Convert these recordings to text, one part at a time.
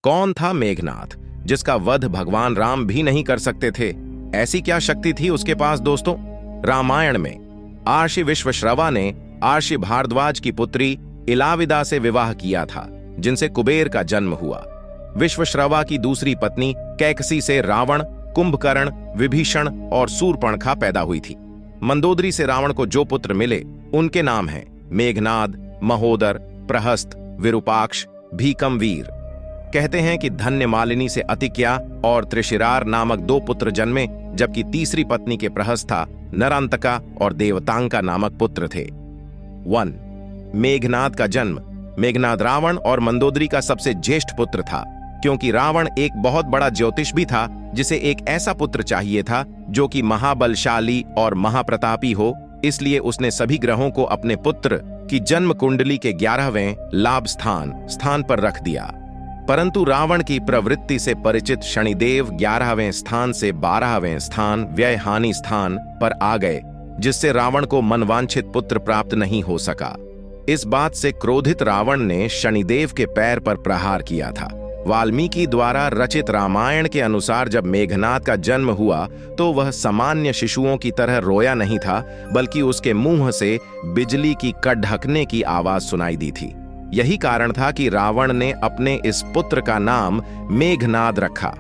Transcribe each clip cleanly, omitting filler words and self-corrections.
कौन था मेघनाद, जिसका वध भगवान राम भी नहीं कर सकते थे? ऐसी क्या शक्ति थी उसके पास दोस्तों? रामायण में आर्षि विश्वश्रवा ने आर्षि भारद्वाज की पुत्री इलाविदा से विवाह किया था, जिनसे कुबेर का जन्म हुआ। विश्वश्रवा की दूसरी पत्नी कैकसी से रावण, कुंभकर्ण, विभीषण और शूर्पणखा पैदा हुई थी। मंदोदरी से रावण को जो पुत्र मिले उनके नाम हैं मेघनाद, महोदर, प्रहस्त, विरूपाक्ष, भीकमवीर। कहते हैं कि धन्य मालिनी से अतिक्या और त्रिशिरार नामक 2 पुत्र जन्मे, जबकि तीसरी पत्नी के प्रहस्था, नरांतका और देवतांका नामक पुत्र थे। 1. मेघनाद का जन्म। मेघनाद रावण और मंदोदरी का सबसे ज्येष्ठ पुत्र था, क्योंकि रावण एक बहुत बड़ा ज्योतिष भी था, जिसे एक ऐसा पुत्र चाहिए था जो कि महाबलशाली और महाप्रतापी हो। इसलिए उसने सभी ग्रहों को अपने पुत्र की जन्म कुंडली के 11वें लाभ स्थान पर रख दिया। परंतु रावण की प्रवृत्ति से परिचित शनिदेव 11वें स्थान से 12वें स्थान व्यय हानि स्थान पर आ गए, जिससे रावण को मनवांछित पुत्र प्राप्त नहीं हो सका। इस बात से क्रोधित रावण ने शनिदेव के पैर पर प्रहार किया था। वाल्मीकि द्वारा रचित रामायण के अनुसार जब मेघनाद का जन्म हुआ तो वह सामान्य शिशुओं की तरह रोया नहीं था, बल्कि उसके मुंह से बिजली की कड़कने की आवाज सुनाई दी थी। यही कारण था कि रावण ने अपने इस पुत्र का नाम मेघनाद रखा।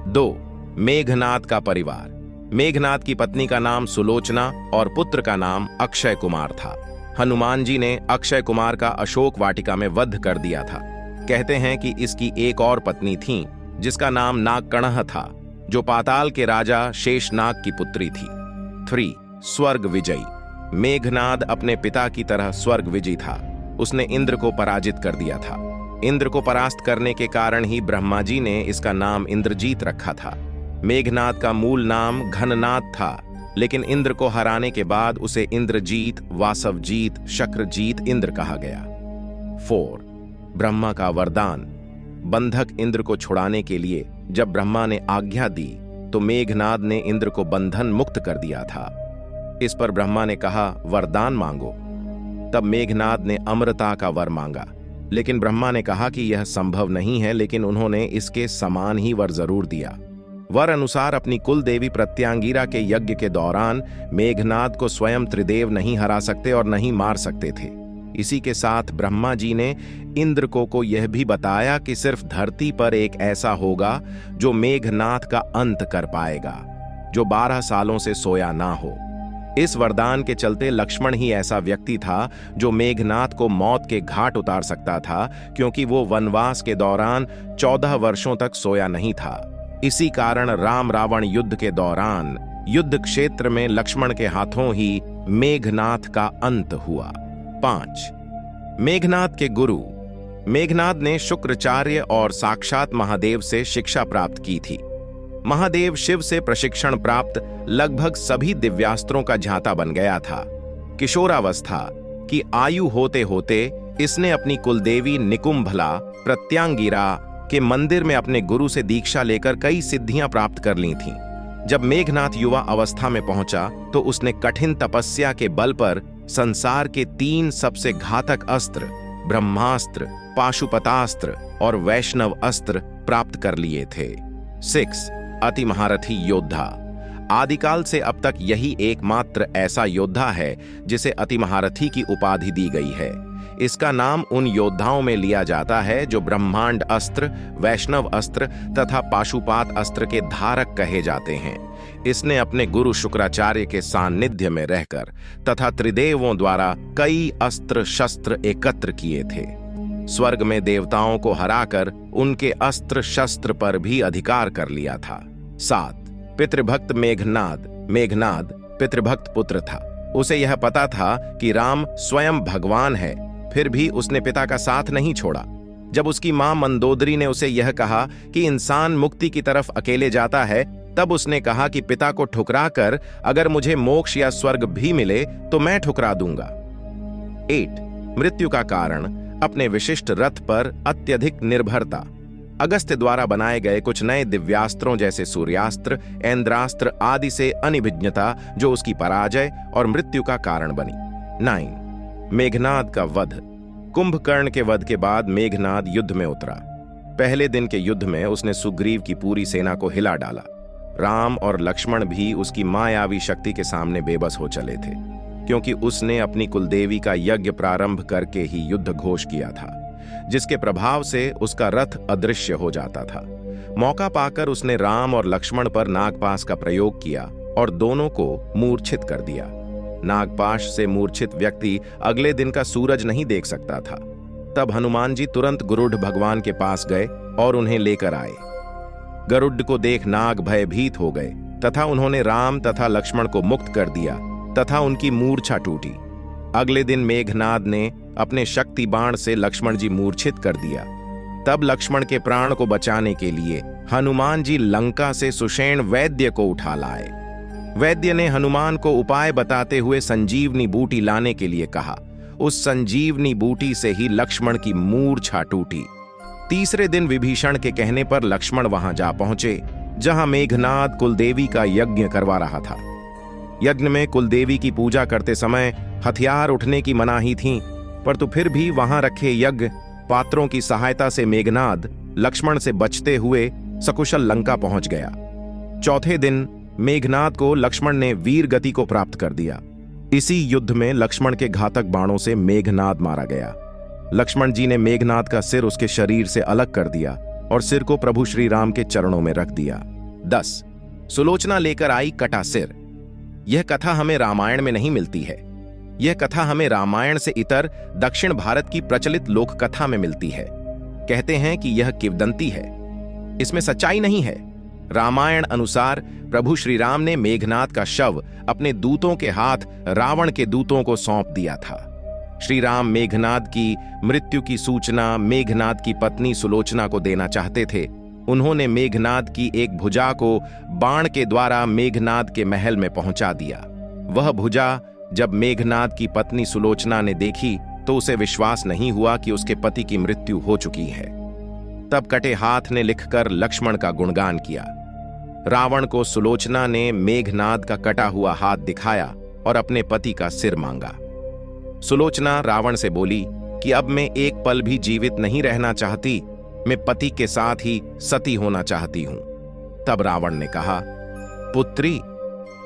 2. मेघनाद का परिवार। मेघनाद की पत्नी का नाम सुलोचना और पुत्र का नाम अक्षय कुमार था। हनुमान जी ने अक्षय कुमार का अशोक वाटिका में वध कर दिया था। कहते हैं कि इसकी एक और पत्नी थी, जिसका नाम नागकणह था, जो पाताल के राजा शेषनाग की पुत्री थी। 3. स्वर्ग विजयी। मेघनाद अपने पिता की तरह स्वर्ग विजयी था। उसने इंद्र को पराजित कर दिया था। इंद्र को परास्त करने के कारण ही ब्रह्मा जी ने इसका नाम इंद्रजीत रखा था। मेघनाद का मूल नाम घननाद था, लेकिन इंद्र को हराने के बाद उसे इंद्रजीत, वासवजीत, शक्रजीत इंद्र कहा गया। 4. ब्रह्मा का वरदान। बंधक इंद्र को छुड़ाने के लिए जब ब्रह्मा ने आज्ञा दी तो मेघनाद ने इंद्र को बंधन मुक्त कर दिया था। इस पर ब्रह्मा ने कहा, वरदान मांगो। तब मेघनाद ने अमरता का वर मांगा, लेकिन ब्रह्मा ने कहा कि यह संभव नहीं है, लेकिन उन्होंने इसके समान ही वर जरूर दिया। वर अनुसार अपनी कुल देवी प्रत्यांगिरा के यज्ञ के दौरान मेघनाद को स्वयं त्रिदेव नहीं हरा सकते और नहीं मार सकते थे। इसी के साथ ब्रह्मा जी ने इंद्र को यह भी बताया कि सिर्फ धरती पर एक ऐसा होगा जो मेघनाद का अंत कर पाएगा, जो 12 सालों से सोया ना हो। इस वरदान के चलते लक्ष्मण ही ऐसा व्यक्ति था जो मेघनाद को मौत के घाट उतार सकता था, क्योंकि वो वनवास के दौरान 14 वर्षों तक सोया नहीं था। इसी कारण राम रावण युद्ध के दौरान युद्ध क्षेत्र में लक्ष्मण के हाथों ही मेघनाद का अंत हुआ। 5. मेघनाद के गुरु। मेघनाद ने शुक्राचार्य और साक्षात महादेव से शिक्षा प्राप्त की थी। महादेव शिव से प्रशिक्षण प्राप्त लगभग सभी दिव्यास्त्रों का झांता बन गया था। किशोरावस्था की आयु होते होते इसने अपनी कुलदेवी निकुंभला प्रत्यांगिरा के मंदिर में अपने गुरु से दीक्षा लेकर कई सिद्धियां प्राप्त कर ली थीं। जब मेघनाद युवा अवस्था में पहुंचा तो उसने कठिन तपस्या के बल पर संसार के 3 सबसे घातक अस्त्र ब्रह्मास्त्र, पाशुपतास्त्र और वैष्णव अस्त्र प्राप्त कर लिए थे। 6. अति महारथी योद्धा। आदिकाल से अब तक यही एकमात्र ऐसा योद्धा है जिसे अति महारथी की उपाधि दी गई है। इसका नाम उन योद्धाओं में लिया जाता है जो ब्रह्मांड अस्त्र, वैष्णव अस्त्र तथा पाशुपात अस्त्र के धारक कहे जाते हैं। इसने अपने गुरु शुक्राचार्य के सान्निध्य में रहकर तथा त्रिदेवों द्वारा कई अस्त्र शस्त्र एकत्र किए थे। स्वर्ग में देवताओं को हराकर उनके अस्त्र शस्त्र पर भी अधिकार कर लिया था। 7. पितृभक्त मेघनाद। मेघनाद पितृभक्त पुत्र था। उसे यह पता था कि राम स्वयं भगवान है, फिर भी उसने पिता का साथ नहीं छोड़ा। जब उसकी मां मंदोदरी ने उसे यह कहा कि इंसान मुक्ति की तरफ अकेले जाता है, तब उसने कहा कि पिता को ठुकरा कर अगर मुझे मोक्ष या स्वर्ग भी मिले तो मैं ठुकरा दूंगा। 8. मृत्यु का कारण। अपने विशिष्ट रथ पर अत्यधिक निर्भरता। अगस्त्य द्वारा बनाए गए कुछ नए दिव्यास्त्रों जैसे सूर्यास्त्र, ऐन्द्रास्त्र आदि से अनिभिज्ञता जो उसकी पराजय और मृत्यु का कारण बनी। 9. मेघनाद का वध। कुंभकर्ण के वध के बाद मेघनाद युद्ध में उतरा। पहले दिन के युद्ध में उसने सुग्रीव की पूरी सेना को हिला डाला। राम और लक्ष्मण भी उसकी मायावी शक्ति के सामने बेबस हो चले थे, क्योंकि उसने अपनी कुलदेवी का यज्ञ प्रारंभ करके ही युद्ध घोष किया था, जिसके प्रभाव से उसका रथ अदृश्य हो जाता था। मौका पाकर उसने राम और लक्ष्मण पर नागपाश का प्रयोग किया और दोनों को मूर्छित कर दिया। नागपाश से मूर्छित व्यक्ति अगले दिन का सूरज नहीं देख सकता था। तब हनुमान जी तुरंत गरुड़ भगवान के पास गए और उन्हें लेकर आए। गरुड़ को देख नाग भयभीत हो गए तथा उन्होंने राम तथा लक्ष्मण को मुक्त कर दिया तथा उनकी मूर्छा टूटी। अगले दिन मेघनाद ने अपने शक्ति बाण से लक्ष्मण जी मूर्छित कर दिया। तब लक्ष्मण के प्राण को बचाने के लिए हनुमान जी लंका से सुषेण वैद्य को उठा लाए। वैद्य ने हनुमान को उपाय बताते हुए संजीवनी बूटी लाने के लिए कहा। उस संजीवनी बूटी से ही लक्ष्मण की मूर्छा टूटी। तीसरे दिन विभीषण के कहने पर लक्ष्मण वहां जा पहुंचे, जहां मेघनाद कुलदेवी का यज्ञ करवा रहा था। यज्ञ में कुलदेवी की पूजा करते समय हथियार उठने की मनाही थी, परंतु फिर भी वहां रखे यज्ञ पात्रों की सहायता से मेघनाद लक्ष्मण से बचते हुए सकुशल लंका पहुंच गया। चौथे दिन मेघनाद को लक्ष्मण ने वीर गति को प्राप्त कर दिया। इसी युद्ध में लक्ष्मण के घातक बाणों से मेघनाद मारा गया। लक्ष्मण जी ने मेघनाद का सिर उसके शरीर से अलग कर दिया और सिर को प्रभु श्री राम के चरणों में रख दिया। 10 सुलोचना लेकर आई कटा सिर। यह कथा हमें रामायण में नहीं मिलती है। यह कथा हमें रामायण से इतर दक्षिण भारत की प्रचलित लोक कथा में मिलती है। कहते हैं कि यह किंवदंती है, इसमें सच्चाई नहीं है। रामायण अनुसार प्रभु श्री राम ने मेघनाद का शव अपने दूतों के हाथ रावण के दूतों को सौंप दिया था। श्री राम मेघनाद की मृत्यु की सूचना मेघनाद की पत्नी सुलोचना को देना चाहते थे। उन्होंने मेघनाद की एक भुजा को बाण के द्वारा मेघनाद के महल में पहुंचा दिया। वह भुजा जब मेघनाद की पत्नी सुलोचना ने देखी तो उसे विश्वास नहीं हुआ कि उसके पति की मृत्यु हो चुकी है। तब कटे हाथ ने लिखकर लक्ष्मण का गुणगान किया। रावण को सुलोचना ने मेघनाद का कटा हुआ हाथ दिखाया और अपने पति का सिर मांगा। सुलोचना रावण से बोली कि अब मैं एक पल भी जीवित नहीं रहना चाहती, मैं पति के साथ ही सती होना चाहती हूं। तब रावण ने कहा, पुत्री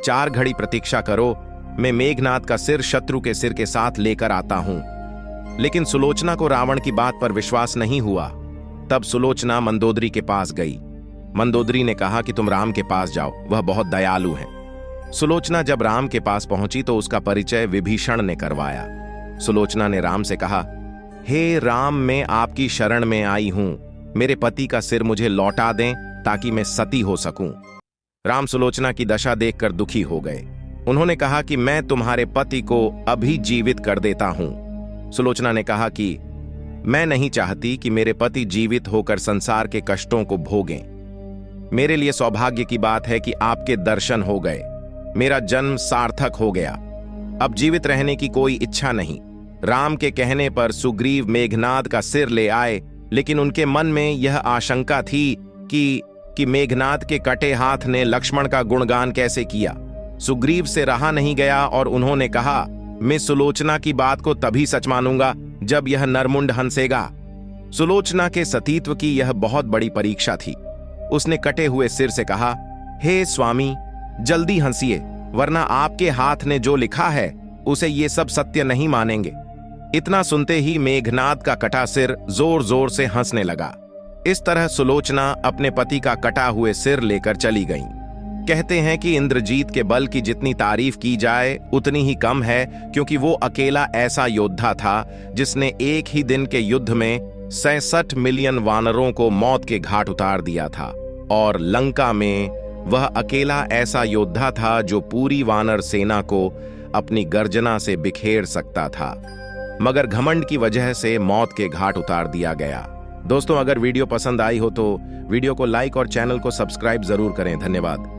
4 घड़ी प्रतीक्षा करो, मैं मेघनाद का सिर शत्रु के सिर के साथ लेकर आता हूं। लेकिन सुलोचना को रावण की बात पर विश्वास नहीं हुआ। तब सुलोचना मंदोदरी के पास गई। मंदोदरी ने कहा कि तुम राम के पास जाओ, वह बहुत दयालु हैं। सुलोचना जब राम के पास पहुंची तो उसका परिचय विभीषण ने करवाया। सुलोचना ने राम से कहा, हे राम, मैं आपकी शरण में आई हूं, मेरे पति का सिर मुझे लौटा दें ताकि मैं सती हो सकूं। राम सुलोचना की दशा देखकर दुखी हो गए। उन्होंने कहा कि मैं तुम्हारे पति को अभी जीवित कर देता हूं। सुलोचना ने कहा कि मैं नहीं चाहती कि मेरे पति जीवित होकर संसार के कष्टों को भोगें। मेरे लिए सौभाग्य की बात है कि आपके दर्शन हो गए, मेरा जन्म सार्थक हो गया, अब जीवित रहने की कोई इच्छा नहीं। राम के कहने पर सुग्रीव मेघनाद का सिर ले आए, लेकिन उनके मन में यह आशंका थी कि मेघनाद के कटे हाथ ने लक्ष्मण का गुणगान कैसे किया। सुग्रीव से रहा नहीं गया और उन्होंने कहा, मैं सुलोचना की बात को तभी सच मानूंगा जब यह नरमुंड हंसेगा। सुलोचना के सतीत्व की यह बहुत बड़ी परीक्षा थी। उसने कटे हुए सिर से कहा, हे स्वामी, जल्दी हंसिए, वरना आपके हाथ ने जो लिखा है उसे ये सब सत्य नहीं मानेंगे। इतना सुनते ही मेघनाद का कटा सिर जोर जोर से हंसने लगा। इस तरह सुलोचना अपने पति का कटा हुए सिर लेकर चली गईं। कहते हैं कि इंद्रजीत के बल की जितनी तारीफ की जाए उतनी ही कम है, क्योंकि वो अकेला ऐसा योद्धा था जिसने एक ही दिन के युद्ध में 66 मिलियन वानरों को मौत के घाट उतार दिया था। और लंका में वह अकेला ऐसा योद्धा था जो पूरी वानर सेना को अपनी गर्जना से बिखेर सकता था, मगर घमंड की वजह से मौत के घाट उतार दिया गया। दोस्तों, अगर वीडियो पसंद आई हो तो वीडियो को लाइक और चैनल को सब्सक्राइब जरूर करें। धन्यवाद।